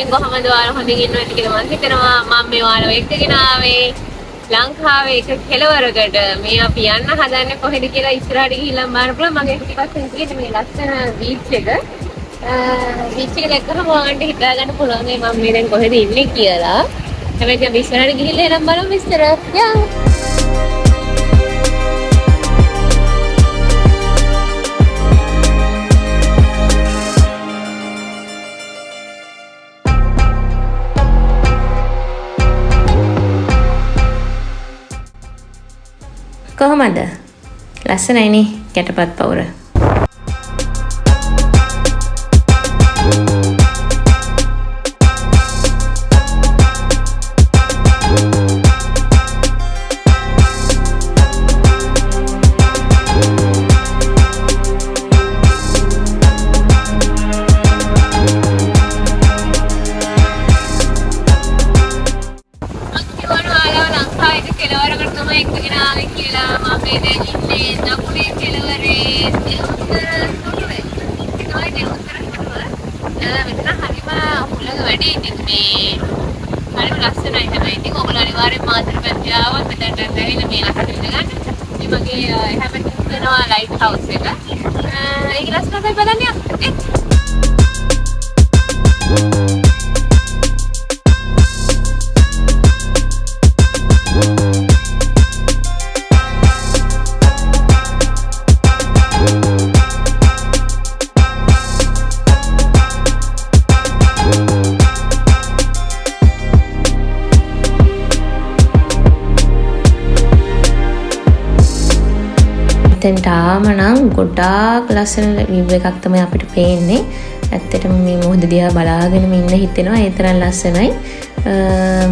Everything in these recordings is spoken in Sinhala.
ඉතින් කොහමද ඔයාලා හොඳින් ඉන්නවද කියලා මම හිතනවා. මම මේ ඔයාලව එක්කගෙන ආවේ ලංකාවේ එක කෙළවරකට. මේ අපි යන්න හදන්නේ කොහෙද කියලා ඉස්සරහට ගිහිල්ලා බලන්න පුළුවන්. මගේ පිටිපස්සෙන් තියෙන මේ ලස්සන බීච් එක. බීච් එක දැක්කම ඔයාලන්ට හිතා ගන්න පුළුවන් මේ මම මේ දැන් කොහෙද ඉන්නේ කියලා. හැබැයි අපි ඉස්සරහට ගිහිල්ලා එනම් බලමු විස්තර. යා කොහමද? ලස්සනයිනේ කැටපත් පවුර. lighthouse එක. ඒක ලස්සනට බලන්න යන්න. තාම නම් ගොඩාක් ලස්සන view එකක් තමයි අපිට පේන්නේ. ඇත්තටම මේ මොහොත දිහා බලාගෙනම ඉන්න හිතෙනවා. ඒ තරම් ලස්සනයි.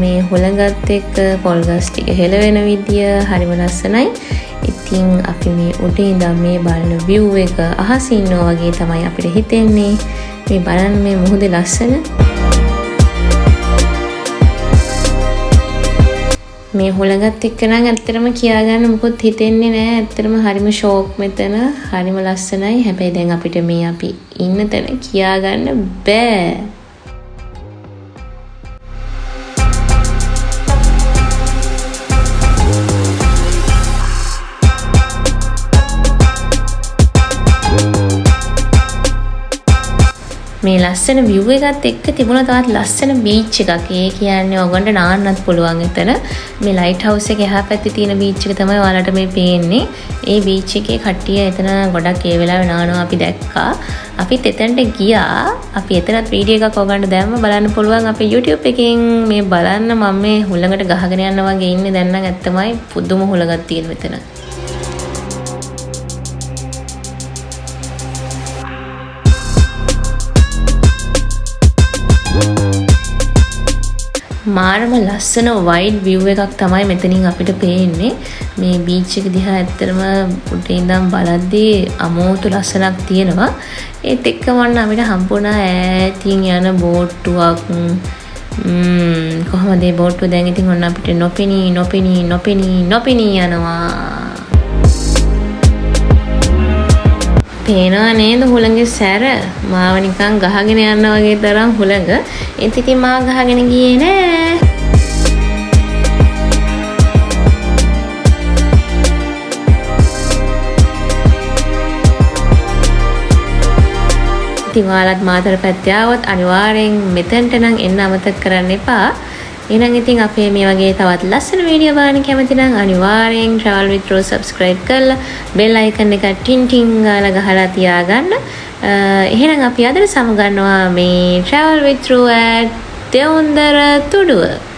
මේ හොළඟත් එක්ක පොල් ගස් ටික හෙලවෙන විදිය හරිම ලස්සනයි. ඉතින් අපි මේ උඩින් ඉඳන් මේ බලන view එක අහසින් ඉන්නවා වගේ තමයි අපිට හිතෙන්නේ. මේ බලන්න මේ මොහොතේ ලස්සන. මේ හොළඟත් එක්ක නම් ඇත්තටම කියාගන්න මොකොත් හිතෙන්නේ නෑ. ඇත්තටම හරිම ෂෝක් මෙතන. හරිම ලස්සනයි. හැබැයි දැන් අපිට මේ අපි ඉන්න තැන කියාගන්න බෑ. මේ ලස්සන view එකත් එක්ක තිබුණා තවත් ලස්සන beach එකක්. ඒ කියන්නේ ඔයගොල්ලන්ට නාන්නත් පුළුවන් එතන. මේ lighthouse එකේ එහා පැත්තේ තියෙන beach එක තමයි ඔයාලට මේ පේන්නේ. ඒ beach එකේ කට්ටිය එතන ගොඩක් ඒ වෙලාවේ නානවා අපි දැක්කා. අපිත් එතනට ගියා. අපි එතනත් වීඩියෝ එකක් ඔයගොල්ලන්ට දැම්ම බලන්න පුළුවන් අපේ YouTube එකෙන්. මේ බලන්න මම මේ හුළඟට ගහගෙන යනවා වගේ ඉන්නේ. දැන් නම් ඇත්තමයි පුදුම හුළඟක් තියෙන මෙතන. මාරම ලස්සන වයිඩ් view එකක් තමයි මෙතනින් අපිට පේන්නේ. මේ බීච් එක දිහා ඇත්තටම උඩින් ඉඳන් බලද්දී අමෝතු ලස්සනක් තියෙනවා. ඒත් එක්කම අපිට හම්බුණා ඈතින් යන බෝට්ටුවක්. කොහමද මේ බෝට්ටුව දැන් ඉතින් ඔන්න අපිට නොපෙනී යනවා. පේනවා නේද හුළඟේ සැර? මාව නිකන් ගහගෙන යනවා වගේ තරම් හුළඟ. ඒත් ඉතින් මාව ගහගෙන ගියේ නෑ. ඉතින් ඔයාලත් මාතර පැත්තේ ආවොත් අනිවාර්යෙන් මෙතනට නම් එන්න අමතක කරන්න එපා. එහෙනම් ඉතින් අපේ මේ වගේ තවත් ලස්සන වීඩියෝ බලන්න කැමති නම් අනිවාර්යෙන් travelwithru subscribe කරලා bell icon එක ටින් ටින් ගාලා ගහලා තියාගන්න. එහෙනම් අපි අද සමගන්නවා මේ travelwithru at Dondra Head Lighthouse.